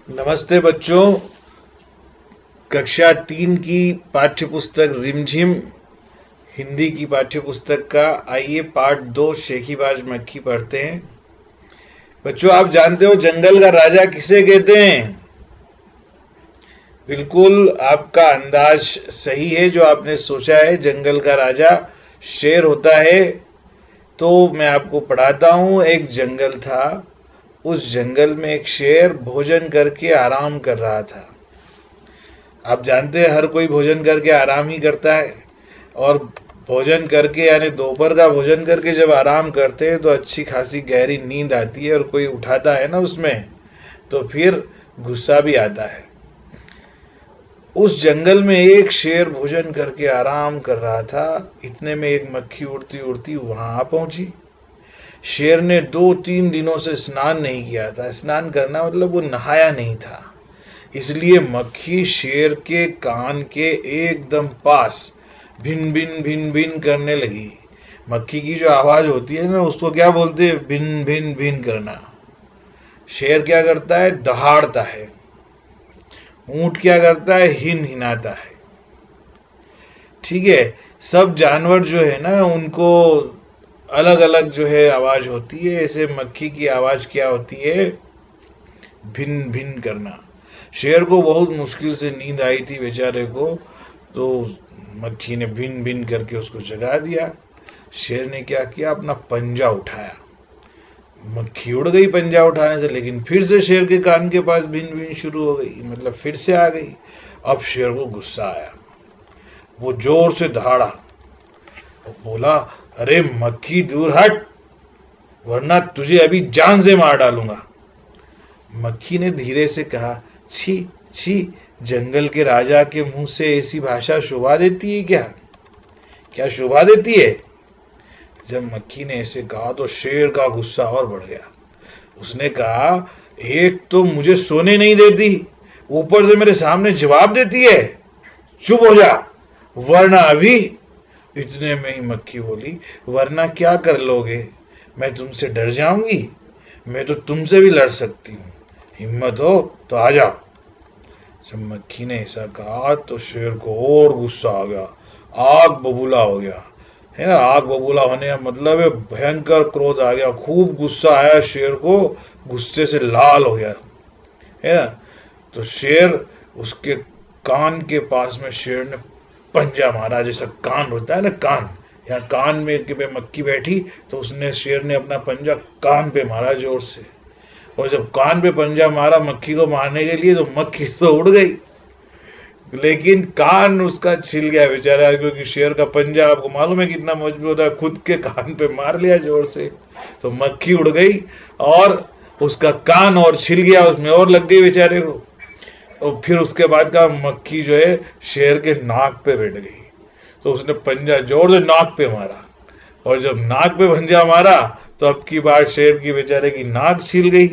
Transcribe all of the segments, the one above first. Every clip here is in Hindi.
नमस्ते बच्चों। कक्षा 3 की पाठ्यपुस्तक रिमझिम हिंदी की पाठ्यपुस्तक का आइए पाठ 2 शेखीबाज मक्खी पढ़ते हैं। बच्चों, आप जानते हो जंगल का राजा किसे कहते हैं? बिल्कुल आपका अंदाज सही है। जो आपने सोचा है, जंगल का राजा शेर होता है। तो मैं आपको पढ़ाता हूं। एक जंगल था। उस जंगल में एक शेर भोजन करके आराम कर रहा था। आप जानते हैं हर कोई भोजन करके आराम ही करता है। और भोजन करके यानी दोपहर का भोजन करके जब आराम करते हैं तो अच्छी खासी गहरी नींद आती है, और कोई उठाता है ना उसमें, तो फिर गुस्सा भी आता है। उस जंगल में एक शेर भोजन करके आराम कर रहा था। इतने में एक मक्खी उड़ती उड़ती वहां आ पहुंची। शेर ने 2-3 दिनों से स्नान नहीं किया था। स्नान करना मतलब वो नहाया नहीं था। इसलिए मक्खी शेर के कान के एकदम पास भिन भिन भिन भिन करने लगी। मक्खी की जो आवाज होती है ना, उसको क्या बोलते हैं? भिन भिन भिन करना। शेर क्या करता है? दहाड़ता है। ऊंट क्या करता है? हिन हिनाता है। ठीक है। सब जानवर जो है ना, उनको अलग अलग जो है आवाज होती है। ऐसे मक्खी की आवाज क्या होती है? भिन भिन करना। शेर को बहुत मुश्किल से नींद आई थी बेचारे को। तो मक्खी ने भिन भिन करके उसको जगा दिया। शेर ने क्या किया? अपना पंजा उठाया। मक्खी उड़ गई पंजा उठाने से, लेकिन फिर से शेर के कान के पास भिन भिन शुरू हो गई, मतलब फिर से आ गई। अब शेर को गुस्सा आया। वो जोर से दहाड़ा और बोला, अरे मक्खी दूर हट, वरना तुझे अभी जान से मार डालूंगा। मक्खी ने धीरे से कहा, छी छी, जंगल के राजा के मुंह से ऐसी भाषा शोभा देती है क्या? क्या शोभा देती है? जब मक्खी ने ऐसे कहा तो शेर का गुस्सा और बढ़ गया। उसने कहा, एक तो मुझे सोने नहीं देती, ऊपर से मेरे सामने जवाब देती है। चुप हो जा, वरना अभी। इतने में ही मक्खी बोली, वरना क्या कर लोगे? मैं तुमसे डर जाऊंगी? मैं तो तुमसे भी लड़ सकती हूँ। हिम्मत हो तो आ जाओ। जब मक्खी ने ऐसा कहा तो शेर को और गुस्सा आ गया। आग बबूला हो गया। है ना, आग बबूला होने का मतलब है भयंकर क्रोध आ गया। खूब गुस्सा आया शेर को। गुस्से से लाल हो गया। है ना। तो शेर, उसके कान के पास में शेर ने पंजा मारा। जैसा कान होता है ना, कान, यहाँ कान में के पे मक्खी बैठी, तो उसने, शेर ने अपना पंजा कान पे मारा जोर से। और जब कान पे पंजा मारा मक्खी को मारने के लिए, तो मक्खी तो उड़ गई, लेकिन कान उसका छिल गया बेचारा। क्योंकि शेर का पंजा आपको मालूम है कितना मजबूत होता है। खुद के कान पे मार लिया जोर से, तो मक्खी उड़ गई और उसका कान और छिल गया, उसमें और लग गई बेचारे को। और फिर उसके बाद का मक्खी जो है शेर के नाक पे बैठ गई। तो उसने पंजा जोर से नाक पे मारा, और जब नाक पे पंजा मारा तो अब की बार शेर की बेचारे की नाक छिल गई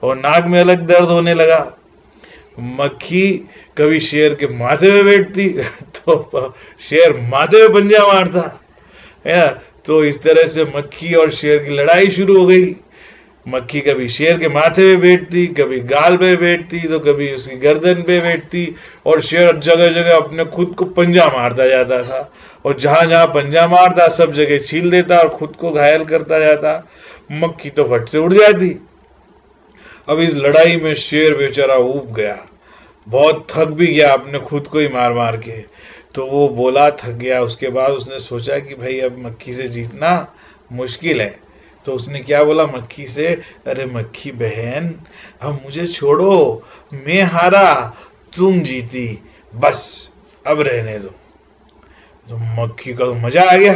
और नाक में अलग दर्द होने लगा। मक्खी कभी शेर के माथे पे बैठती तो शेर माथे पे पंजा मारता, है ना। तो इस तरह से मक्खी और शेर की लड़ाई शुरू हो गई। मक्खी कभी शेर के माथे पे बैठती, कभी गाल पे बैठती, तो कभी उसकी गर्दन पे बैठती। और शेर जगह जगह अपने खुद को पंजा मारता जाता था, और जहां जहां पंजा मारता सब जगह छील देता और खुद को घायल करता जाता। मक्खी तो फट से उड़ जाती। अब इस लड़ाई में शेर बेचारा ऊब गया, बहुत थक भी गया अपने खुद को ही मार मार के। तो वो बोला, थक गया। उसके बाद उसने सोचा कि भाई अब मक्खी से जीतना मुश्किल है। तो उसने क्या बोला मक्खी से, अरे मक्खी बहन, अब मुझे छोड़ो, मैं हारा, तुम जीती, बस अब रहने दो। तो मक्खी का तो मजा आ गया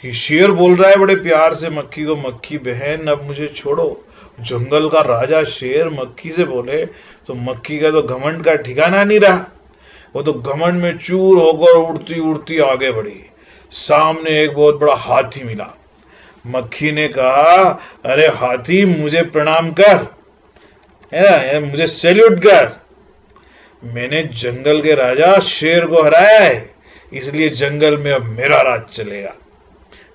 कि शेर बोल रहा है बड़े प्यार से मक्खी को, मक्खी बहन अब मुझे छोड़ो। जंगल का राजा शेर मक्खी से बोले तो मक्खी का तो घमंड का ठिकाना नहीं रहा। वो तो घमंड में चूर होकर उड़ती उड़ती आगे बढ़ी। सामने एक बहुत बड़ा हाथी मिला। मक्खी ने कहा, अरे हाथी, मुझे प्रणाम कर, है ना, मुझे सैल्यूट कर। मैंने जंगल के राजा शेर को हराया है, इसलिए जंगल में अब मेरा राज चलेगा।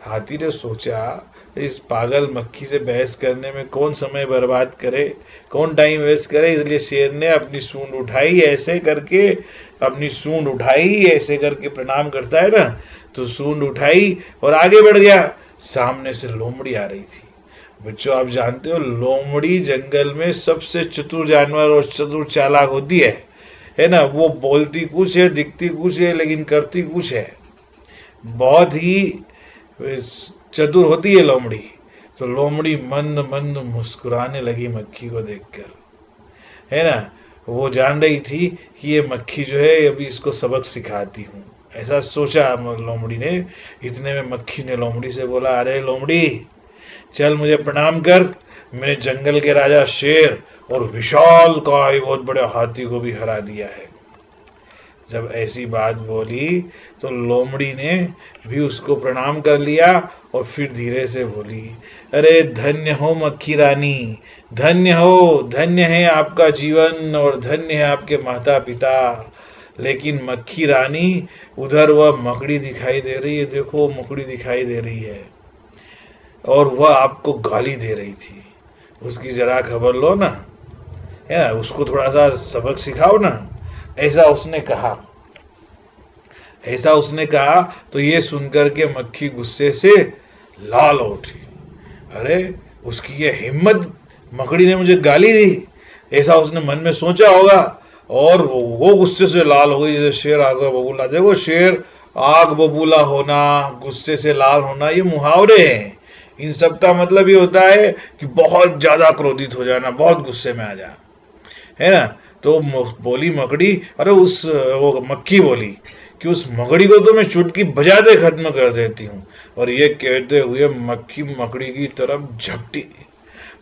हाथी ने सोचा, इस पागल मक्खी से बहस करने में कौन समय बर्बाद करे, कौन टाइम वेस्ट करे। इसलिए शेर ने अपनी सूंड उठाई ऐसे करके, अपनी सूंड उठाई ऐसे करके प्रणाम करता है ना, तो सूंड उठाई और आगे बढ़ गया। सामने से लोमड़ी आ रही थी। बच्चों आप जानते हो लोमड़ी जंगल में सबसे चतुर जानवर और चतुर चालाक होती है ना। वो बोलती कुछ है, दिखती कुछ है, लेकिन करती कुछ है। बहुत ही चतुर होती है लोमड़ी। तो लोमड़ी मंद मंद मुस्कुराने लगी मक्खी को देखकर, है ना। वो जान रही थी कि ये मक्खी जो है अभी इसको सबक सिखाती हूँ, ऐसा सोचा लोमड़ी ने। इतने में मक्खी ने लोमड़ी से बोला, अरे लोमड़ी चल मुझे प्रणाम कर, मैंने जंगल के राजा शेर और विशाल काय बहुत बड़े हाथी को भी हरा दिया है। जब ऐसी बात बोली तो लोमड़ी ने भी उसको प्रणाम कर लिया और फिर धीरे से बोली, अरे धन्य हो मक्खी रानी, धन्य हो, धन्य है आपका जीवन और धन्य है आपके माता पिता। लेकिन मक्खी रानी उधर वह मकड़ी दिखाई दे रही है, देखो मकड़ी दिखाई दे रही है और वह आपको गाली दे रही थी, उसकी जरा खबर लो ना, है ना, उसको थोड़ा सा सबक सिखाओ ना। ऐसा उसने कहा तो ये सुनकर के मक्खी गुस्से से लाल हो उठी। अरे उसकी ये हिम्मत, मकड़ी ने मुझे गाली दी, ऐसा उसने मन में सोचा होगा और वो गुस्से से लाल हो गई जैसे शेर आग बबूला। देखो शेर आग बबूला होना, गुस्से से लाल होना, ये मुहावरे हैं। इन सब का मतलब ये होता है कि बहुत ज्यादा क्रोधित हो जाना, बहुत गुस्से में आ जाना, है ना। तो बोली मकड़ी, अरे वो मक्खी बोली कि उस मकड़ी को तो मैं चुटकी बजाते खत्म कर देती हूँ। और ये कहते हुए मक्खी मकड़ी की तरफ झपटी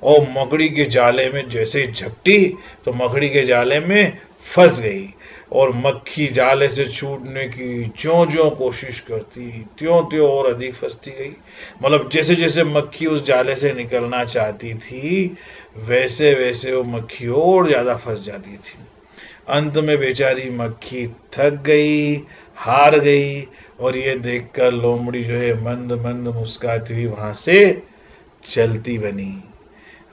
और मकड़ी के जाले में जैसे ही झपटी तो मकड़ी के जाले में फंस गई और मक्खी जाले से छूटने की ज्यों ज्यों कोशिश करती त्यों त्यों और अधिक फंसती गई। मतलब जैसे जैसे मक्खी उस जाले से निकलना चाहती थी वैसे वैसे वो मक्खी और ज्यादा फंस जाती थी। अंत में बेचारी मक्खी थक गई, हार गई और ये देखकर लोमड़ी जो है मंद मंद मुस्कुराती हुई वहां से चलती बनी।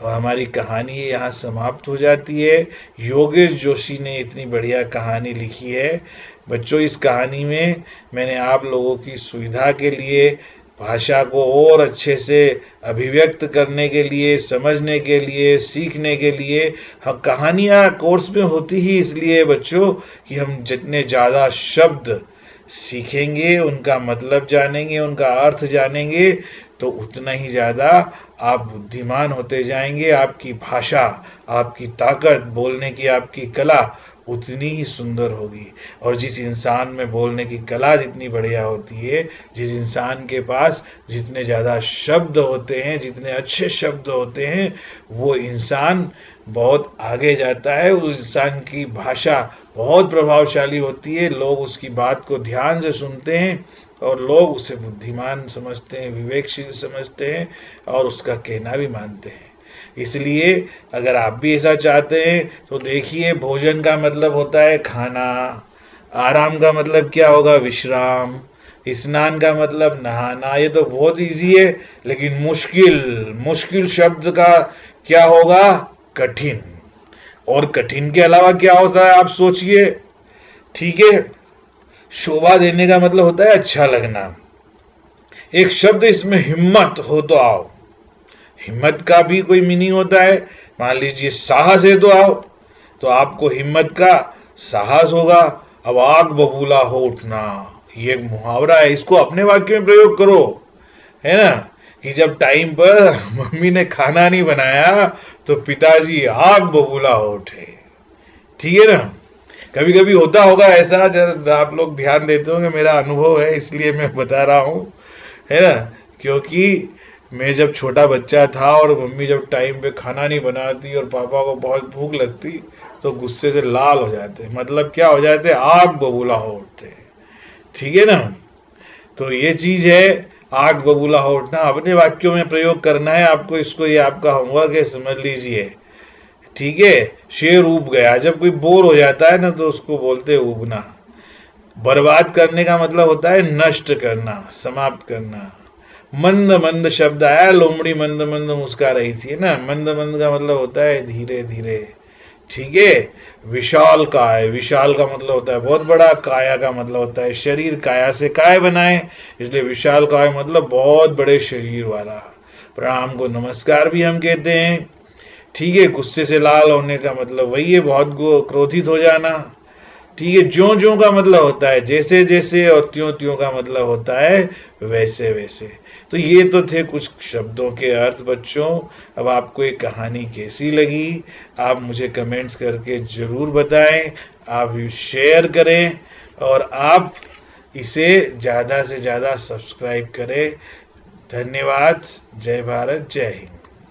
और हमारी कहानी यहाँ समाप्त हो जाती है। योगेश जोशी ने इतनी बढ़िया कहानी लिखी है। बच्चों इस कहानी में मैंने आप लोगों की सुविधा के लिए भाषा को और अच्छे से अभिव्यक्त करने के लिए, समझने के लिए, सीखने के लिए, कहानियाँ कोर्स में होती ही इसलिए बच्चों कि हम जितने ज़्यादा शब्द सीखेंगे, उनका मतलब जानेंगे, उनका अर्थ जानेंगे, तो उतना ही ज़्यादा आप बुद्धिमान होते जाएंगे। आपकी भाषा, आपकी ताकत, बोलने की आपकी कला उतनी ही सुंदर होगी। और जिस इंसान में बोलने की कला जितनी बढ़िया होती है, जिस इंसान के पास जितने ज़्यादा शब्द होते हैं, जितने अच्छे शब्द होते हैं, वो इंसान बहुत आगे जाता है। उस इंसान की भाषा बहुत प्रभावशाली होती है। लोग उसकी बात को ध्यान से सुनते हैं और लोग उसे बुद्धिमान समझते हैं, विवेकशील समझते हैं और उसका कहना भी मानते हैं। इसलिए अगर आप भी ऐसा चाहते हैं तो देखिए, भोजन का मतलब होता है खाना, आराम का मतलब क्या होगा, विश्राम, स्नान का मतलब नहाना। ये तो बहुत इजी है, लेकिन मुश्किल शब्द का क्या होगा, कठिन। और कठिन के अलावा क्या होता है आप सोचिए, ठीक है। शोभा देने का मतलब होता है अच्छा लगना। एक शब्द इसमें हिम्मत हो तो आओ, हिम्मत का भी कोई मीनिंग होता है। मान लीजिए साहस है तो आओ, तो आपको हिम्मत का साहस होगा। अब आग बबूला हो उठना, ये एक मुहावरा है, इसको अपने वाक्य में प्रयोग करो, है ना। कि जब टाइम पर मम्मी ने खाना नहीं बनाया तो पिताजी आग बबूला हो उठे, ठीक है ना। कभी कभी होता होगा ऐसा, आप लोग ध्यान देते होंगे, मेरा अनुभव है इसलिए मैं बता रहा हूँ, है ना। क्योंकि मैं जब छोटा बच्चा था और मम्मी जब टाइम पे खाना नहीं बनाती और पापा को बहुत भूख लगती तो गुस्से से लाल हो जाते, मतलब क्या हो जाते, आग बबूला हो उठते, ठीक है ना। तो ये चीज है, आग बबूला हो उठना अपने वाक्यों में प्रयोग करना है आपको। इसको, ये आपका होमवर्क है, समझ लीजिए, ठीक है। शेर ऊब गया, जब कोई बोर हो जाता है ना तो उसको बोलते ऊबना। बर्बाद करने का मतलब होता है नष्ट करना, समाप्त करना। मंद मंद शब्द आया, लोमड़ी मंद मंद मुस्का रही थी ना। मंद मंद का मतलब होता है धीरे धीरे, ठीक है। विशाल काय, विशाल का मतलब होता है बहुत बड़ा, काया का मतलब होता है शरीर, काया से काय बनाए, इसलिए विशाल काय मतलब बहुत बड़े शरीर वाला। प्रणाम को नमस्कार भी हम कहते हैं, ठीक है। गुस्से से लाल होने का मतलब वही है, बहुत क्रोधित हो जाना, ठीक है। ज्यों ज्यों का मतलब होता है जैसे जैसे, और त्यों त्यों का मतलब होता है वैसे वैसे। तो ये तो थे कुछ शब्दों के अर्थ बच्चों। अब आपको ये कहानी कैसी लगी आप मुझे कमेंट्स करके जरूर बताएं, आप शेयर करें, और आप इसे ज़्यादा से ज़्यादा सब्सक्राइब करें। धन्यवाद। जय भारत, जय हिंद।